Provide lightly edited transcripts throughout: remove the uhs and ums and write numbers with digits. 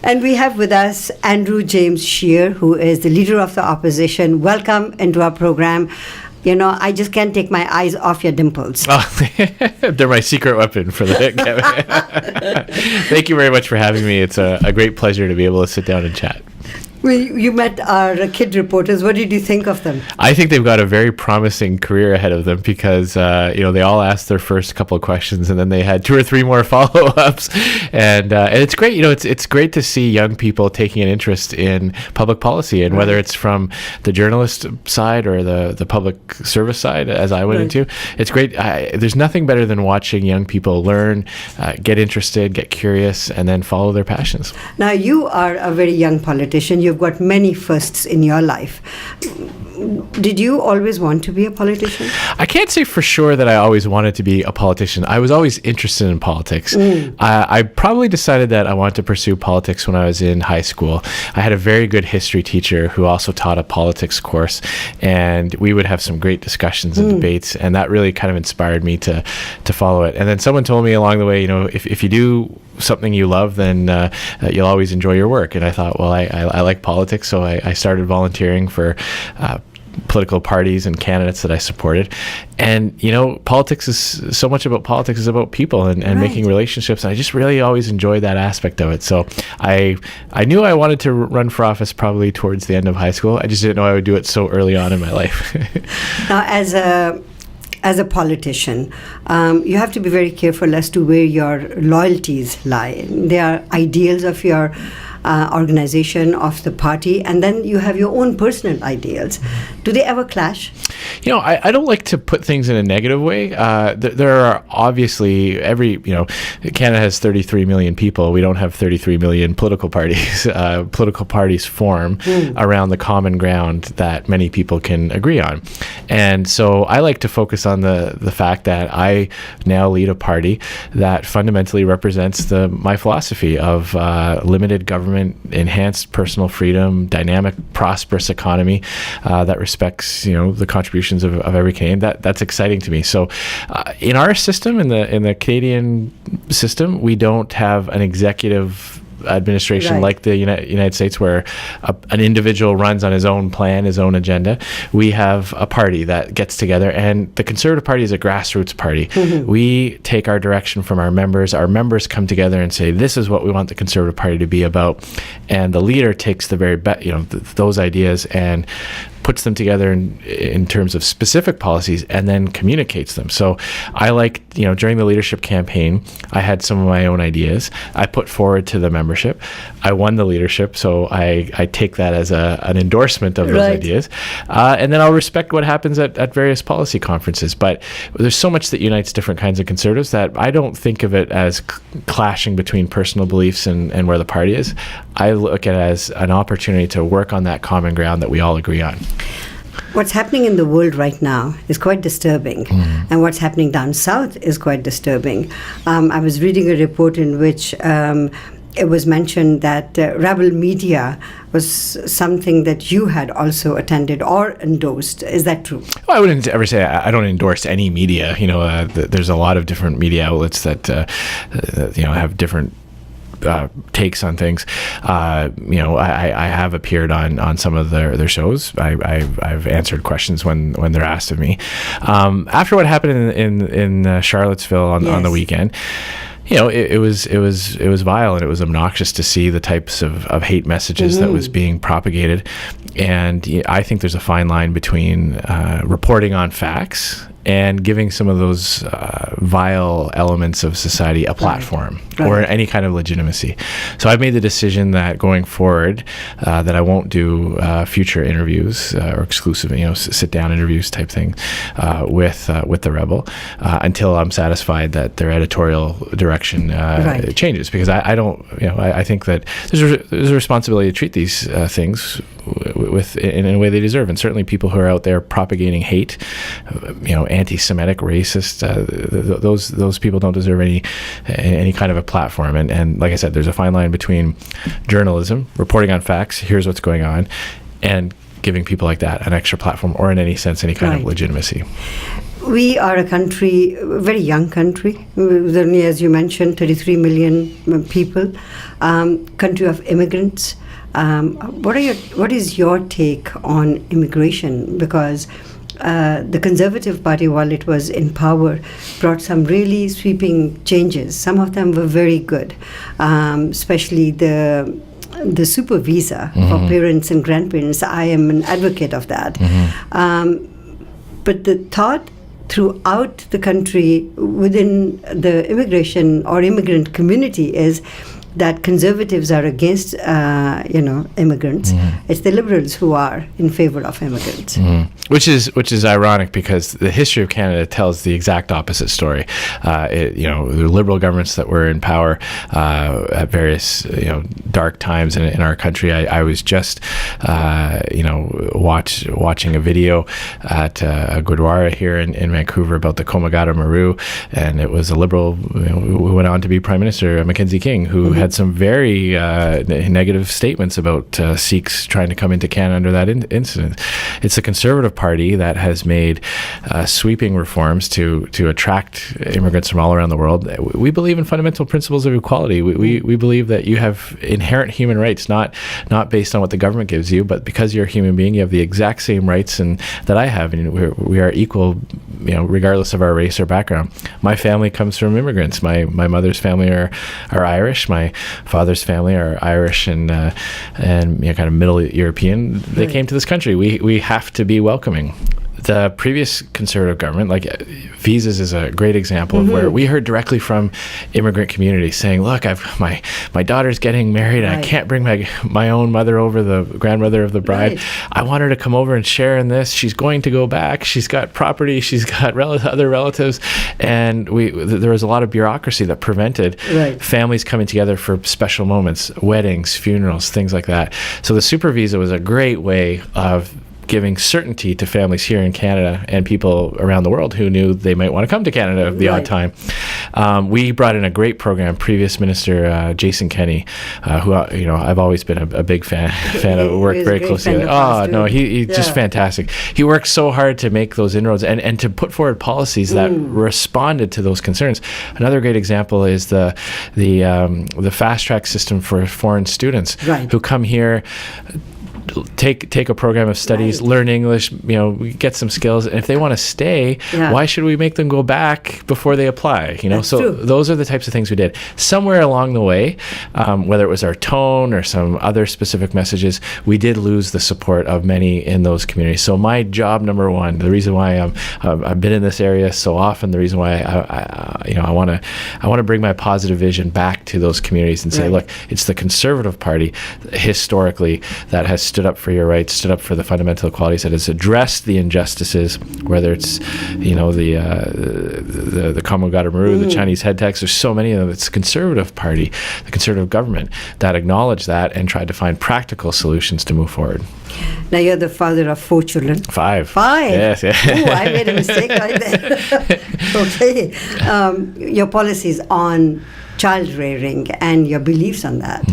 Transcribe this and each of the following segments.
And we have with us Andrew James Scheer, who is the leader of the opposition. Welcome into our program. You know, I just can't take my eyes off your dimples. Oh, they're my secret weapon for the Thank you very much for having me. It's a great pleasure to be able to sit down and chat. Well, you met our kid reporters. What did you think of them? I think they've got a very promising career ahead of them because, they all asked their first couple of questions and then they had 2 or 3 more follow-ups. And it's great. It's great to see young people taking an interest in public policy, and whether it's from the journalist side or the public service side, as I went into. It's great. There's nothing better than watching young people learn, get interested, get curious, and then follow their passions. Now, you are a very young politician. You've got many firsts in your life. Did you always want to be a politician? I can't say for sure that I always wanted to be a politician. I was always interested in politics. I probably decided that I wanted to pursue politics when I was in high school. I had a very good history teacher who also taught a politics course, and we would have some great discussions and debates, and that really kind of inspired me to follow it. And then someone told me along the way, if you do something you love, then you'll always enjoy your work. And I thought, well, I like politics, so I started volunteering for political parties and candidates that I supported. And politics is so much about politics is about people and making relationships, and I just really always enjoyed that aspect of it. So I knew I wanted to run for office probably towards the end of high school. I just didn't know I would do it so early on in my life. Now, as a politician, you have to be very careful as to where your loyalties lie. They are ideals of your organization, of the party, and then you have your own personal ideals. Do they ever clash? I don't like to put things in a negative way. There are obviously Canada has 33 million people. We don't have 33 million political parties. Political parties form around the common ground that many people can agree on. And so I like to focus on the fact that I now lead a party that fundamentally represents my philosophy of limited government, enhanced personal freedom, dynamic, prosperous economy that respects, the contributions of every Canadian. That's exciting to me. So, in our system, in the Canadian system, we don't have an executive administration like the United States, where an individual runs on his own plan, his own agenda. We have a party that gets together, and the Conservative Party is a grassroots party. We take our direction from our members. Our members come together and say, this is what we want the Conservative Party to be about, and the leader takes the very best, those ideas and puts them together in terms of specific policies and then communicates them. So I like, during the leadership campaign, I had some of my own ideas. I put forward to the membership. I won the leadership, so I take that as an endorsement of those ideas. And then I'll respect what happens at various policy conferences. But there's so much that unites different kinds of Conservatives that I don't think of it as clashing between personal beliefs and where the party is. I look at it as an opportunity to work on that common ground that we all agree on. What's happening in the world right now is quite disturbing, and what's happening down south is quite disturbing. I was reading a report in which it was mentioned that rebel media was something that you had also attended or endorsed. Is that true? Well, I wouldn't ever say I don't endorse any media. There's a lot of different media outlets that have different takes on things. I have appeared on some of their shows. I've answered questions when they're asked of me. After what happened in Charlottesville on the weekend, it was vile, and it was obnoxious to see the types of hate messages that was being propagated. And I think there's a fine line between reporting on facts and giving some of those vile elements of society a platform or any kind of legitimacy. So I've made the decision that going forward, that I won't do future interviews or exclusive, sit-down interviews type thing with the Rebel until I'm satisfied that their editorial direction changes. Because I don't, I think that there's a responsibility to treat these things in a way they deserve. And certainly people who are out there propagating hate, anti-Semitic, racist, those people don't deserve any kind of a platform. And like I said, there's a fine line between journalism, reporting on facts, here's what's going on, and giving people like that an extra platform or in any sense any kind of legitimacy. We are a country, a very young country. There's only, as you mentioned, 33 million people. Country of immigrants. What is your take on immigration? Because the Conservative Party, while it was in power, brought some really sweeping changes. Some of them were very good, especially the super visa for parents and grandparents. I am an advocate of that. But the thought throughout the country within the immigration or immigrant community is that conservatives are against, immigrants. It's the liberals who are in favor of immigrants. Which is ironic, because the history of Canada tells the exact opposite story. The liberal governments that were in power at various dark times in our country. I was just watching a video at a Gurdwara here in Vancouver about the Komagata Maru, and it was a liberal who went on to be Prime Minister, Mackenzie King, who had some very negative statements about Sikhs trying to come into Canada under that incident. It's the Conservative Party that has made sweeping reforms to attract immigrants from all around the world. We believe in fundamental principles of equality. We believe that you have inherent human rights, not based on what the government gives you, but because you're a human being, you have the exact same rights that I have, and we are equal, regardless of our race or background. My family comes from immigrants. My mother's family are Irish. My father's family are Irish and kind of Middle European. They came to this country. We have to be welcoming. The previous Conservative government, like visas is a great example of where we heard directly from immigrant communities saying, look, my daughter's getting married and I can't bring my own mother over, the grandmother of the bride. I want her to come over and share in this. She's going to go back. She's got property. She's got other relatives. And there was a lot of bureaucracy that prevented families coming together for special moments, weddings, funerals, things like that. So the super visa was a great way of giving certainty to families here in Canada and people around the world who knew they might want to come to Canada at the odd time. We brought in a great program. Previous Minister Jason Kenney, who I've always been a big fan of, worked very closely with. He's just fantastic. He worked so hard to make those inroads and to put forward policies that responded to those concerns. Another great example is the fast track system for foreign students who come here, take a program of studies, learn English, get some skills, and if they want to stay, why should we make them go back before they apply? That's so true. Those are the types of things we did. Somewhere along the way, whether it was our tone or some other specific messages, we did lose the support of many in those communities. So my job number one, the reason why I've been in this area so often, the reason why I want to bring my positive vision back to those communities and say, look, it's the Conservative Party historically that has stood up for your rights, stood up for the fundamental equalities, that has addressed the injustices, whether it's the Komagata Maru, the Chinese head tax. There's so many of them. It's the Conservative Party, the Conservative government that acknowledged that and tried to find practical solutions to move forward. Now you're the father of 4 children. 5. Yes. Yeah. Oh, I made a mistake right there. Okay. Your policies on child rearing and your beliefs on that.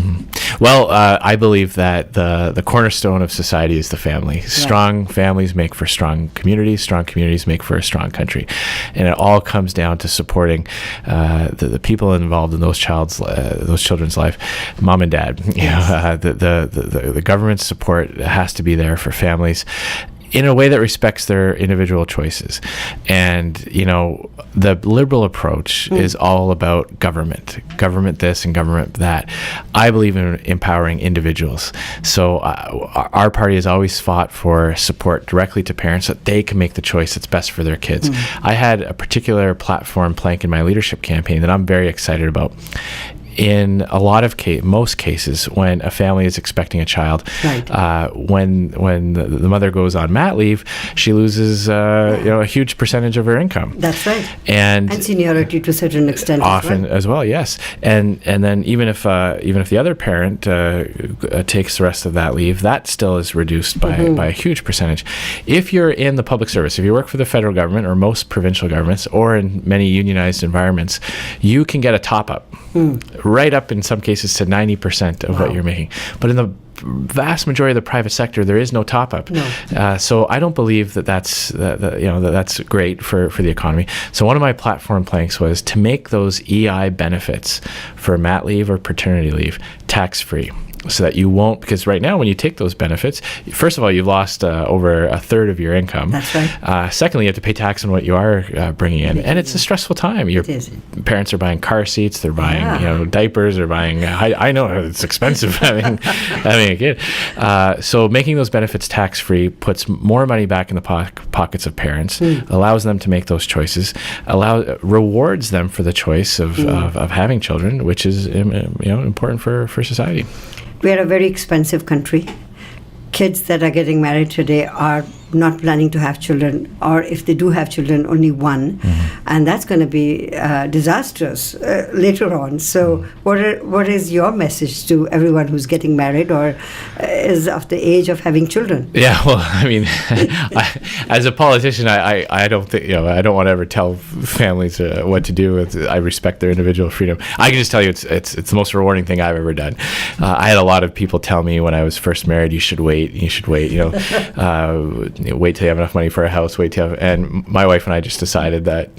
Well, I believe that the cornerstone of society is the family. Strong families make for strong communities make for a strong country. And it all comes down to supporting the people involved in those children's life, mom and dad. The government's support has to be there for families in a way that respects their individual choices. And, the liberal approach is all about government this and government that. I believe in empowering individuals. So our party has always fought for support directly to parents so that they can make the choice that's best for their kids. I had a particular platform plank in my leadership campaign that I'm very excited about. In a lot of most cases, when a family is expecting a child, when the mother goes on mat leave, she loses a huge percentage of her income. That's right. And seniority to a certain extent. Often as well, yes. And then even if the other parent takes the rest of that leave, that still is reduced by a huge percentage. If you're in the public service, if you work for the federal government or most provincial governments or in many unionized environments, you can get a top up. Right up in some cases to 90% of what you're making. But in the vast majority of the private sector, there is no top-up. No. So I don't believe that's great for the economy. So one of my platform planks was to make those EI benefits for mat leave or paternity leave tax-free. So that you won't, because right now when you take those benefits, first of all, you've lost over a third of your income. That's right. Secondly, you have to pay tax on what you are bringing in, and it's a stressful time. Your parents are buying car seats, they're buying diapers, they're buying. I know it's expensive having a kid. So making those benefits tax free puts more money back in the pockets of parents, allows them to make those choices, rewards them for the choice of having children, which is important for society. We are a very expensive country. Kids that are getting married today are not planning to have children, or if they do have children, only one, and that's going to be disastrous later on. So, what is your message to everyone who's getting married or is of the age of having children? Yeah, well, I mean, as a politician, I don't think I don't want to ever tell families what to do. I respect their individual freedom. I can just tell you, it's the most rewarding thing I've ever done. I had a lot of people tell me when I was first married, you should wait. Wait till you have enough money for a house, and my wife and I just decided that,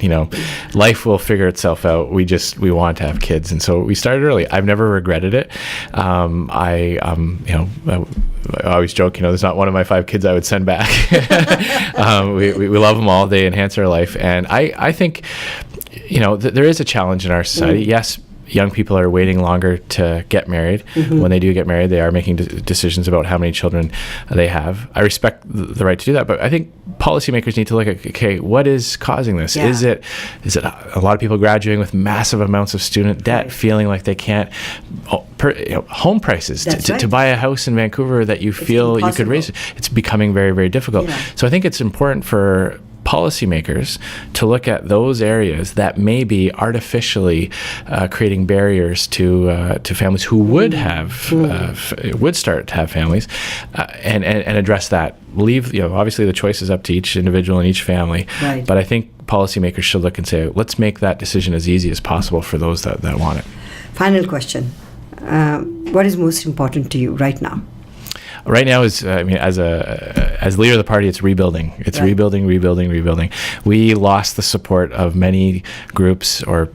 life will figure itself out. We want to have kids. And so we started early. I've never regretted it. I always joke, there's not one of my 5 kids I would send back. We love them all. They enhance our life. And I think, there is a challenge in our society. Yes, young people are waiting longer to get married. When they do get married, they are making decisions about how many children they have. I respect the right to do that, but I think policymakers need to look at, okay, what is causing this? Is it a lot of people graduating with massive amounts of student debt, feeling like they can't, home prices to buy a house in Vancouver that you feel you could raise? It's becoming very, very difficult. So I think it's important for policymakers to look at those areas that may be artificially creating barriers to families who would start to have families, and address that. Leave, obviously the choice is up to each individual and each family, but I think policymakers should look and say, let's make that decision as easy as possible for those that want it. Final question. What is most important to you right now? Right now is, as leader of the party, it's rebuilding. It's rebuilding. We lost the support of many groups or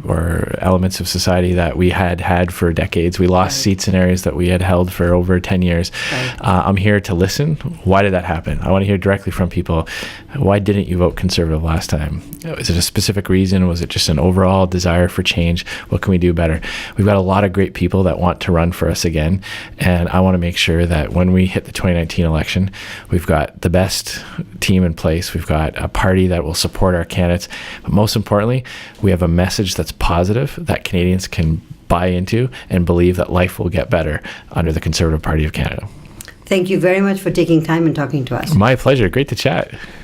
elements of society that we had for decades. We lost seats in areas that we had held for over 10 years. I'm here to listen. Why did that happen? I want to hear directly from people. Why didn't you vote Conservative last time? Is it a specific reason? Was it just an overall desire for change? What can we do better? We've got a lot of great people that want to run for us again, and I want to make sure that when we hit the 2019 election, we've got the best team in place. We've got a party that will support our candidates. But most importantly, we have a message that's positive that Canadians can buy into and believe that life will get better under the Conservative Party of Canada. Thank you very much for taking time and talking to us. My pleasure. Great to chat.